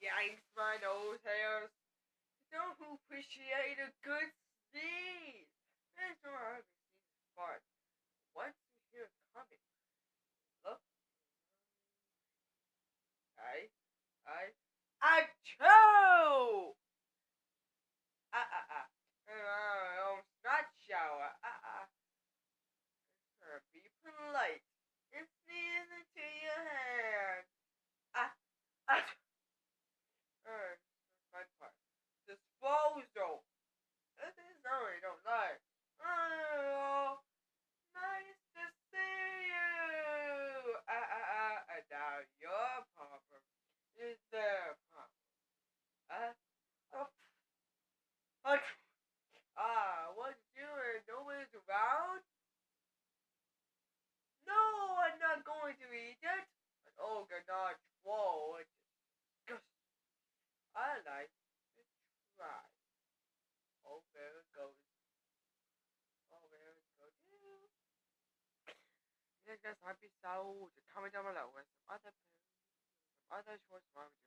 Yikes, my nose hairs. Don't appreciate a good sneeze. That's not how I sneeze fart. Once you hear it coming, look. Achoo! Not shower. Be polite. And sneeze into your hand. Ah, ah. Fun part. Disposal. This is only don't lie. Oh, nice to see you. Now your problem is their problem. Oh, what you doing? Nobody's around? No, I'm not going to eat it. An ogre not whoa, it's disgusting. I like to try. Oh, there it goes. Oh, there it goes. Yeah, guys, happy Saud. Comment down below with some other short songs.